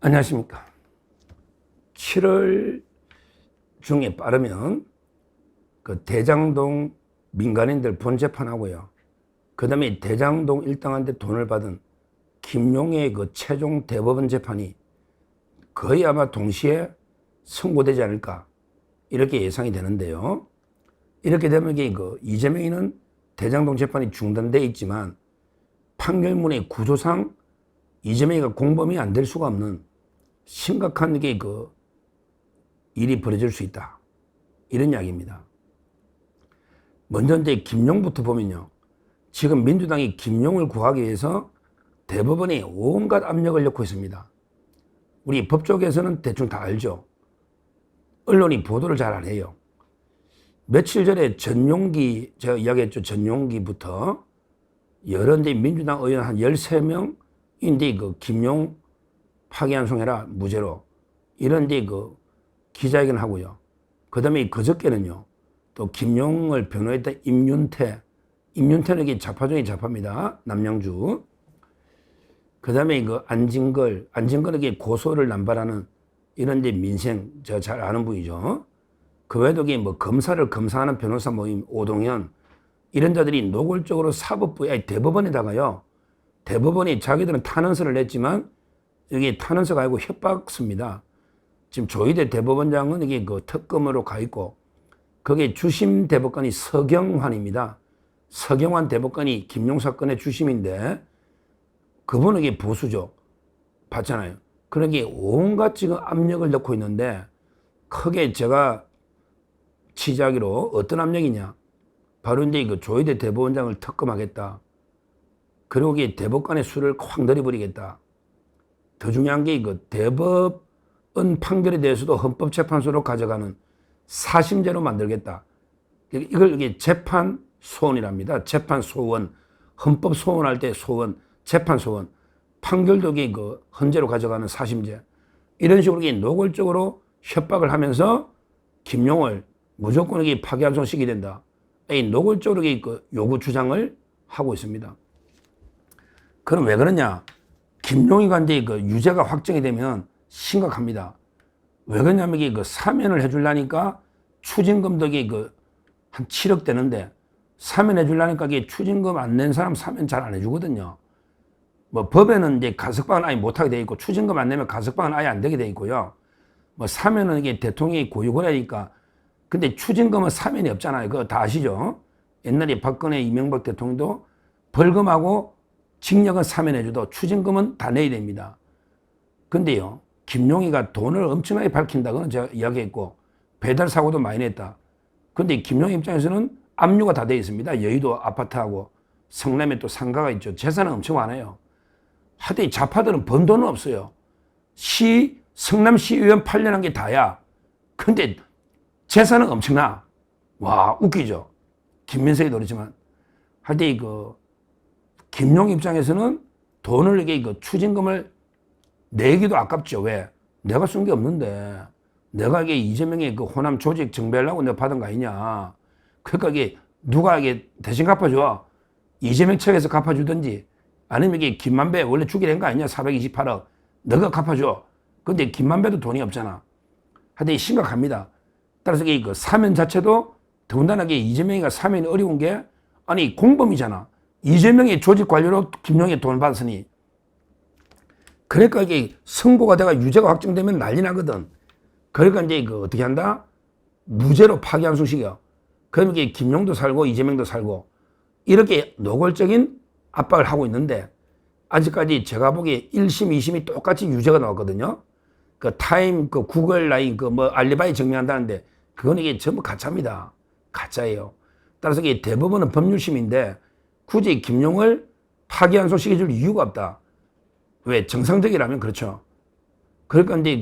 안녕하십니까. 7월 중에 빠르면 그 대장동 민간인들 본재판하고요. 그 다음에 대장동 일당한테 돈을 받은 김용의 그 최종 대법원 재판이 거의 아마 동시에 선고되지 않을까 이렇게 예상이 되는데요. 이렇게 되면 그 이재명이는 대장동 재판이 중단돼 있지만 판결문의 구조상 이재명이가 공범이 안 될 수가 없는 심각한 게 그 일이 벌어질 수 있다. 이런 이야기입니다. 먼저 이제 김용부터 보면요. 지금 민주당이 김용을 구하기 위해서 대법원에 온갖 압력을 넣고 있습니다. 우리 법조계에서는 대충 다 알죠. 언론이 보도를 잘 안 해요. 며칠 전에 전용기, 제가 이야기했죠. 전용기부터 여러 이제 민주당 의원 한 13명인데 그 김용 파기환송해라 무죄로 이런 이제 그 기자회견을 하고요. 그 다음에 그저께는요. 또 김용을 변호했던 임윤태는 이게 좌파 중에 좌파입니다. 남양주. 그 다음에 그 안진걸에게 고소를 남발하는 이런 이제 민생, 제가 잘 아는 분이죠. 그 외에도 뭐 검사를 검사하는 변호사 모임 오동현 이런 자들이 노골적으로 사법부에 대법원에다가요. 대법원이 자기들은 탄원서를 냈지만 여기 탄원서가 아니고 협박서입니다. 지금 조희대 대법원장은 이게 그 특검으로 가 있고 거기에 주심 대법관이 서경환입니다. 서경환 대법관이 김용 사건의 주심인데 그분은 이게 보수죠. 봤잖아요. 그러기에 온갖 지금 압력을 넣고 있는데 크게 제가 취재하기로 어떤 압력이냐. 바로 이제 그 조희대 대법원장을 특검하겠다. 그리고 이게 대법관의 수를 확 늘려버리겠다. 더 중요한 게 그 대법원 판결에 대해서도 헌법재판소로 가져가는 사심제로 만들겠다. 이걸 이게 재판소원이랍니다. 재판소원, 헌법소원할 때 소원, 재판소원, 판결도 그 헌재로 가져가는 사심제. 이런 식으로 노골적으로 협박을 하면서 김용을 무조건 파기환송시키게 된다. 이 노골적으로 그 요구 주장을 하고 있습니다. 그럼 왜 그러냐? 김용희 관계의 그 유죄가 확정이 되면 심각합니다. 왜 그러냐면 이게 그 사면을 해주려니까 추징금도 한 7억 되는데 사면해 주려니까 이게 추징금 안 낸 사람 사면 잘 안 해주거든요. 뭐 법에는 이제 가석방은 아예 못하게 돼 있고 추징금 안 내면 가석방은 아예 안 되게 돼 있고요. 뭐 사면은 이게 대통령이 고유권하니까 근데 추징금은 사면이 없잖아요. 그거 다 아시죠? 옛날에 박근혜 이명박 대통령도 벌금하고 징역은 사면해줘도 추징금은 다 내야 됩니다. 근데요, 김용희가 돈을 엄청나게 밝힌다고는 제가 이야기했고, 배달 사고도 많이 냈다. 근데 김용희 입장에서는 압류가 다 되어 있습니다. 여의도 아파트하고 성남에 또 상가가 있죠. 재산은 엄청 많아요. 하여튼 좌파들은 번 돈은 없어요. 성남시의원 8년 한 게 다야. 근데 재산은 엄청나. 와, 웃기죠? 김민석이 노리지만. 하여튼 김용 입장에서는 돈을 추징금을 내기도 아깝죠. 왜? 내가 쓴 게 없는데 내가 이재명의 호남 조직 정배하려고 내가 받은 거 아니냐. 그러니까 누가 대신 갚아줘. 이재명 측에서 갚아주든지 아니면 김만배 원래 주기로 한 거 아니냐. 428억. 너가 갚아줘. 근데 김만배도 돈이 없잖아. 하여튼 심각합니다. 따라서 사면 자체도 더군다나 이재명이가 사면이 어려운 게 아니 공범이잖아. 이재명의 조직 관료로 김용의 돈을 받았으니 그러니까 선고가 돼가 유죄가 확정되면 난리 나거든. 그러니까 이제 어떻게 한다? 무죄로 파기환송시켜. 그러면 김용도 살고 이재명도 살고 이렇게 노골적인 압박을 하고 있는데 아직까지 제가 보기에 1심, 2심이 똑같이 유죄가 나왔거든요. 구글 라인, 알리바이 증명한다는데 그건 전부 가짜입니다. 가짜예요. 따라서 대법원은 법률심인데 굳이 김용을 파기환송시켜줄 이유가 없다. 왜? 정상적이라면 그렇죠. 그러니까 이제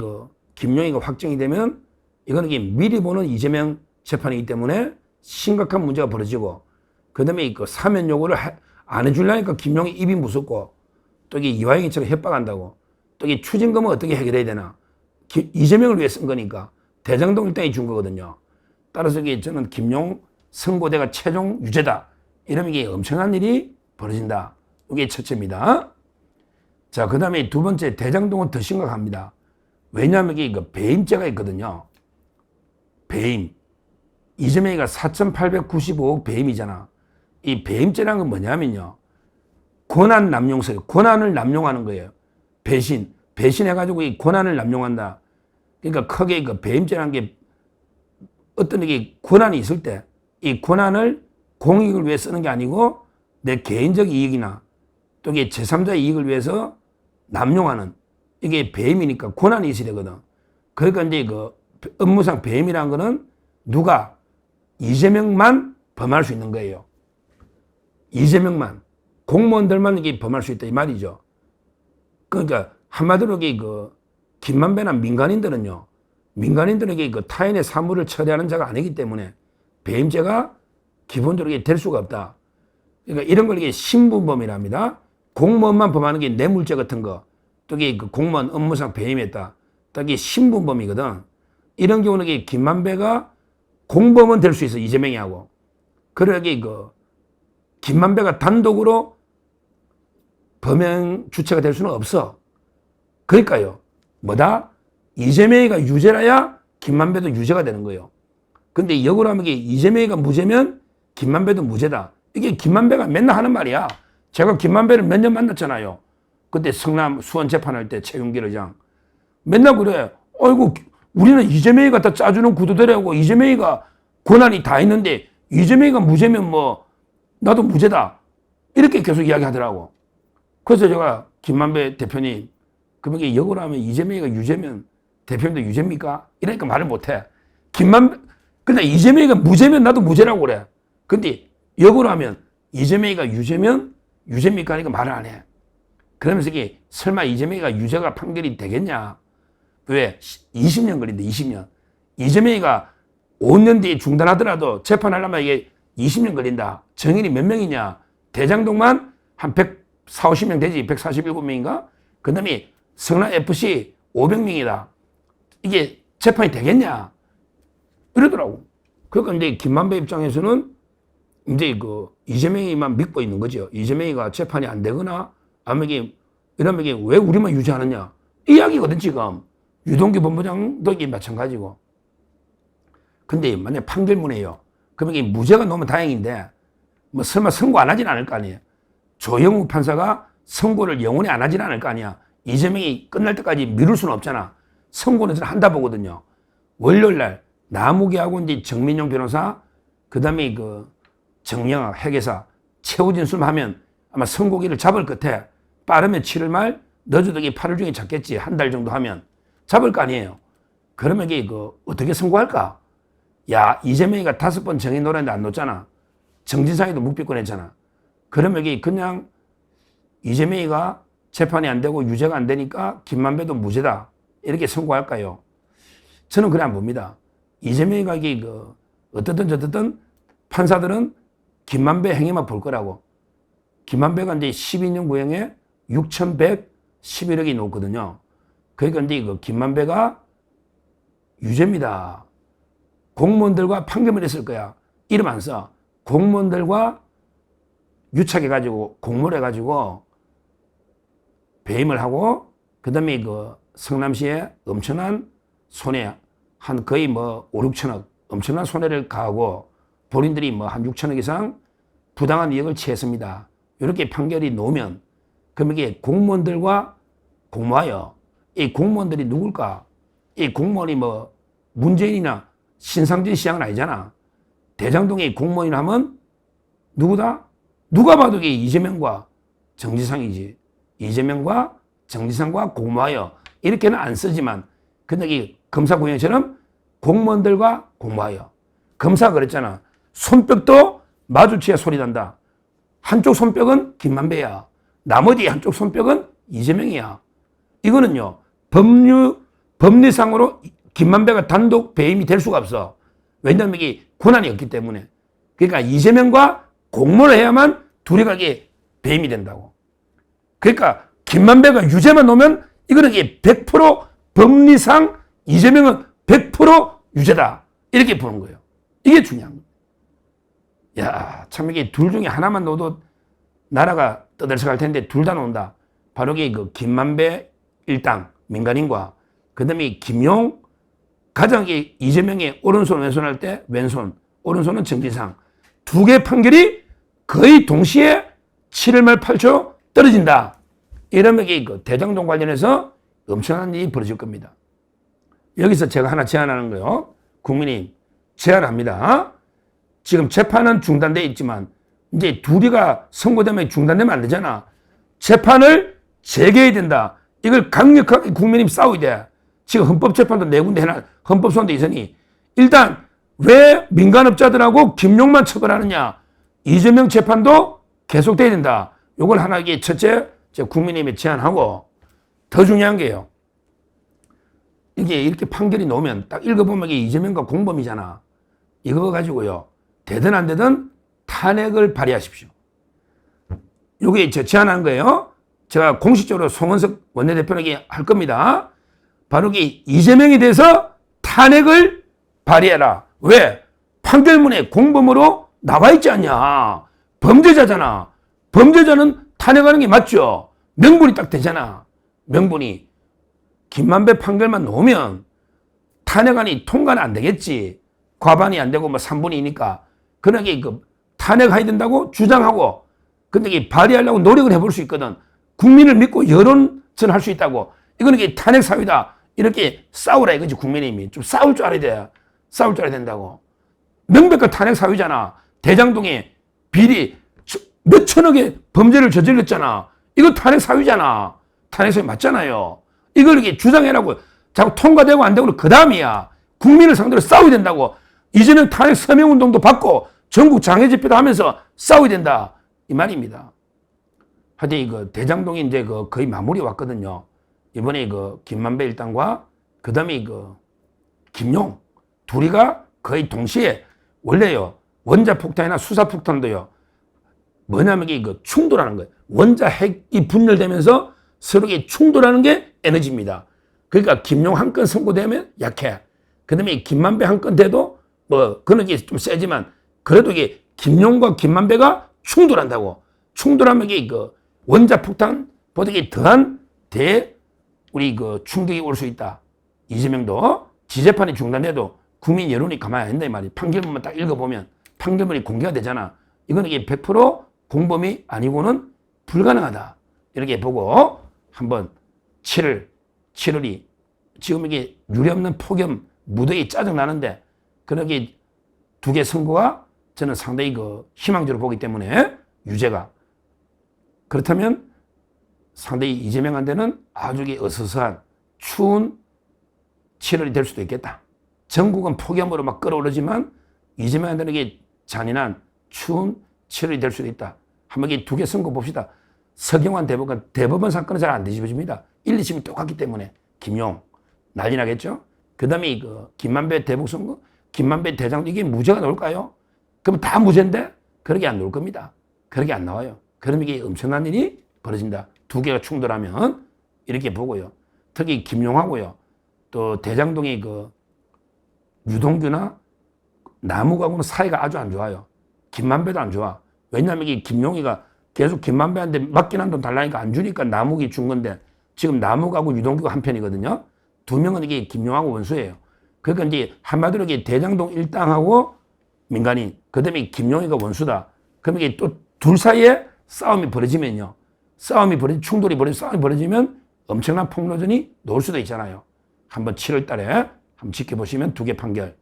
김용희가 확정이 되면 이거는 미리 보는 이재명 재판이기 때문에 심각한 문제가 벌어지고 그 다음에 사면 요구를 안 해주려니까 김용희 입이 무섭고 또 이화영이처럼 협박한다고 또 추징금은 어떻게 해결해야 되나. 이재명을 위해 쓴 거니까 대장동 일당이 준 거거든요. 따라서 저는 김용 선고대가 최종 유죄다. 이러면 엄청난 일이 벌어진다. 이게 첫째입니다. 자, 그 다음에 두 번째 대장동은 더 심각합니다. 왜냐하면 이게 그 배임죄가 있거든요. 배임. 이재명이가 4,895억 배임이잖아. 이 배임죄라는 건 뭐냐면요. 권한 남용서예요. 권한을 남용하는 거예요. 배신. 배신해가지고 이 권한을 남용한다. 그러니까 크게 그 배임죄라는 게 어떤 이게 권한이 있을 때 이 권한을 공익을 위해 쓰는 게 아니고 내 개인적 이익이나 또 이게 제3자의 이익을 위해서 남용하는 이게 배임이니까 권한이 있어야 되거든. 그러니까 이제 그 업무상 배임이라는 거는 누가 이재명만 범할 수 있는 거예요. 이재명만. 공무원들만 이게 범할 수 있다 이 말이죠. 그러니까 한마디로 이게 그 김만배나 민간인들에게 그 타인의 사물을 처리하는 자가 아니기 때문에 배임죄가 기본적으로 될 수가 없다. 그러니까 이런 걸 이게 신분범이랍니다. 공무원만 범하는 게 뇌물죄 같은 거, 또 이게 그 공무원 업무상 배임했다. 또 이게 신분범이거든. 이런 경우는 이게 김만배가 공범은 될 수 있어, 이재명이 하고. 그러게 그 김만배가 단독으로 범행 주체가 될 수는 없어. 그러니까요. 뭐다? 이재명이가 유죄라야 김만배도 유죄가 되는 거예요. 근데 역으로 하면 이재명이가 무죄면 김만배도 무죄다. 이게 김만배가 맨날 하는 말이야. 제가 김만배를 몇 년 만났잖아요. 그때 성남 수원 재판할 때 최윤길 의장. 맨날 그래. 아이고, 우리는 이재명이 갖다 짜주는 구도대로하고 이재명이가 권한이 다 있는데 이재명이가 무죄면 뭐 나도 무죄다. 이렇게 계속 이야기하더라고. 그래서 제가 김만배 대표님, 그러면 역으로 하면 이재명이가 유죄면 대표님도 유죄입니까? 이러니까 말을 못해. 근데 이재명이가 무죄면 나도 무죄라고 그래. 근데 역으로 하면 이재명이가 유죄면 유죄입니까? 하니까 말을 안 해. 그러면서 이게 설마 이재명이가 유죄가 판결이 되겠냐? 왜? 20년 걸린다, 20년. 이재명이가 5년 뒤에 중단하더라도 재판하려면 이게 20년 걸린다. 정인이 몇 명이냐? 대장동만 한 140, 50명 되지. 147명인가? 그 다음에 성남FC 500명이다. 이게 재판이 되겠냐? 이러더라고. 그러니까 이제 김만배 입장에서는 이제 그 이재명이만 믿고 있는 거죠. 이재명이가 재판이 안 되거나 아니면 이러면 이게 왜 우리만 유죄하느냐? 이 이야기거든, 지금. 유동규 본부장도 이게 마찬가지고. 근데 만약에 판결문이에요. 그러면 이게 무죄가 나오면 다행인데, 뭐 설마 선고 안 하진 않을 거 아니에요. 조영우 판사가 선고를 영원히 안 하진 않을 거 아니야. 이재명이 끝날 때까지 미룰 수는 없잖아. 선고는 저는 한다 보거든요. 월요일 날 나무기하고 이제 정민용 변호사, 그 다음에 그 정영학 회계사, 최우진 수하면 아마 선고기를 잡을 끝에 빠르면 7월 말, 늦어도 8월 중에 잡겠지. 한 달 정도 하면. 잡을 거 아니에요. 그러면 이게 그 어떻게 선고할까? 야, 이재명이가 5번 정의 노래인데 안 놓잖아. 정진상이도 묵비권 했잖아. 그러면 이게 그냥 이재명이가 재판이 안 되고 유죄가 안 되니까 김만배도 무죄다. 이렇게 선고할까요? 저는 그래 안 봅니다. 이재명이가 이게 그 어떻든 저떻든 판사들은 김만배 행위만 볼 거라고. 김만배가 이제 12년 구형에 6,111억이 놓거든요. 그러니까 이제 그 김만배가 유죄입니다. 공무원들과 판결을 했을 거야. 이름 안 써. 공무원들과 유착해가지고 공모해가지고 배임을 하고 그 다음에 그 성남시에 엄청난 손해 한 거의 뭐 5, 6천억 엄청난 손해를 가하고 본인들이 뭐 한 6천억 이상 부당한 이익을 취했습니다. 이렇게 판결이 나오면 그럼 이게 공무원들과 공모하여 이 공무원들이 누굴까? 이 공무원이 뭐 문재인이나 신상진 시장은 아니잖아. 대장동의 공무원이 하면 누구다? 누가 봐도 이게 이재명과 정지상이지. 이재명과 정지상과 공모하여 이렇게는 안 쓰지만 근데 이 검사구형처럼 공무원들과 공모하여 검사가 그랬잖아. 손뼉도 마주치야 소리 난다. 한쪽 손뼉은 김만배야. 나머지 한쪽 손뼉은 이재명이야. 이거는요. 법리상으로 김만배가 단독 배임이 될 수가 없어. 왜냐하면 이게 권한이 없기 때문에. 그러니까 이재명과 공모를 해야만 둘이가 이게 배임이 된다고. 그러니까 김만배가 유죄만 놓으면 이거는 이게 100% 법리상 이재명은 100% 유죄다. 이렇게 보는 거예요. 이게 중요한 거예요. 야, 참 이게 둘 중에 하나만 놓어도 나라가 떠들썩할 텐데 둘 다 놓는다. 바로 그 김만배 일당 민간인과 그다음에 김용 가장 이재명의 오른손 왼손 할 때 왼손 오른손은 정진상 두 개 판결이 거의 동시에 7월 말 8초 떨어진다. 이러면 그 대장동 관련해서 엄청난 일이 벌어질 겁니다. 여기서 제가 하나 제안하는 거요. 국민이 제안합니다. 지금 재판은 중단돼 있지만 이제 둘이가 선고되면 중단되면 안 되잖아. 재판을 재개해야 된다. 이걸 강력하게 국민이 싸워야 돼. 지금 헌법재판도 4군데 해놔, 헌법소원도 있으니 일단 왜 민간업자들하고 김용만 처벌하느냐. 이재명 재판도 계속돼야 된다. 요걸 하나 이게 첫째 국민의힘에 제안하고 더 중요한 게요. 이게 이렇게 판결이 나오면 딱 읽어보면 이게 이재명과 공범이잖아. 이거 가지고요. 되든 안 되든 탄핵을 발의하십시오. 요게 제안한 거예요. 제가 공식적으로 송원석 원내대표에게 할 겁니다. 바로 이재명에 대해서 탄핵을 발의해라. 왜? 판결문에 공범으로 나와 있지 않냐. 범죄자잖아. 범죄자는 탄핵하는 게 맞죠. 명분이 딱 되잖아. 명분이. 김만배 판결만 나오면 탄핵안이 통과는 안 되겠지. 과반이 안 되고 뭐 3분의 2니까. 그러나 탄핵해야 된다고 주장하고 근데 이게 발의하려고 노력을 해볼 수 있거든. 국민을 믿고 여론전 할 수 있다고. 이거는 이게 탄핵 사유다. 이렇게 싸우라 이거지. 국민의힘이 좀 싸울 줄 알아야 돼. 싸울 줄 알아야 된다고. 명백한 탄핵 사유잖아. 대장동에 비리 몇 천억의 범죄를 저질렀잖아. 이거 탄핵 사유잖아. 탄핵 사유 맞잖아요. 이걸 이렇게 주장해라고. 자꾸 통과되고 안 되고 그 다음이야. 국민을 상대로 싸워야 된다고. 이제는 탄핵 서명운동도 받고 전국 장애집회도 하면서 싸워야 된다. 이 말입니다. 하여튼 이거 대장동이 이제 거의 마무리 왔거든요. 이번에 김만배 일당과 그 다음에 김용 둘이가 거의 동시에 원래요. 원자폭탄이나 수사폭탄도요. 뭐냐면 이게 충돌하는 거예요. 원자 핵이 분열되면서 서로 충돌하는 게 에너지입니다. 그러니까 김용 한 건 선고되면 약해. 그 다음에 김만배 한 건 돼도 그런 게 좀 세지만 그래도 이게 김용과 김만배가 충돌한다고. 충돌하면 이게 원자폭탄보다 더한 우리 충격이 올 수 있다. 이재명도 지재판이 중단돼도 국민 여론이 가만히 안 된다 이 말이야. 판결문만 딱 읽어보면 판결문이 공개가 되잖아. 이거는 이게 100% 공범이 아니고는 불가능하다. 이렇게 보고 한번 7월이 지금 이게 유례없는 폭염 무더위 짜증나는데 그러게 두 개 선고가 저는 상당히 희망적으로 보기 때문에 유죄가 그렇다면 상당히 이재명한테는 아주 어서서한 추운 7월이 될 수도 있겠다. 전국은 폭염으로 막 끌어오르지만 이재명한테는 이게 잔인한 추운 7월이 될 수도 있다. 한번 이 두 개 선고 봅시다. 서경환 대법원 사건은 잘 안 뒤집어집니다. 1, 2심이 똑같기 때문에 김용 난리 나겠죠. 그 다음에 김만배 대북 선거, 김만배 대장 이게 무죄가 나올까요? 그럼 다 무죄인데 그렇게 안 나올 겁니다. 그렇게 안 나와요. 그럼 이게 엄청난 일이 벌어진다. 두 개가 충돌하면 이렇게 보고요. 특히 김용하고요. 또 대장동의 유동규나 남욱하고는 사이가 아주 안 좋아요. 김만배도 안 좋아. 왜냐하면 이게 김용이가 계속 김만배한테 맡긴 한 돈 달라니까 안 주니까 남욱이 준 건데 지금 남욱하고 유동규가 한 편이거든요. 두 명은 이게 김용하고 원수예요. 그러니까 이제 한마디로 이게 대장동 일당하고 민간인, 그 다음에 김용이가 원수다. 그럼 이게 또 둘 사이에 싸움이 벌어지면요. 충돌이 벌어지면 엄청난 폭로전이 나올 수도 있잖아요. 한번 7월 달에 한번 지켜보시면 두 개 판결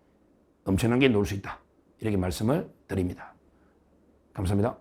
엄청난 게 나올 수 있다. 이렇게 말씀을 드립니다. 감사합니다.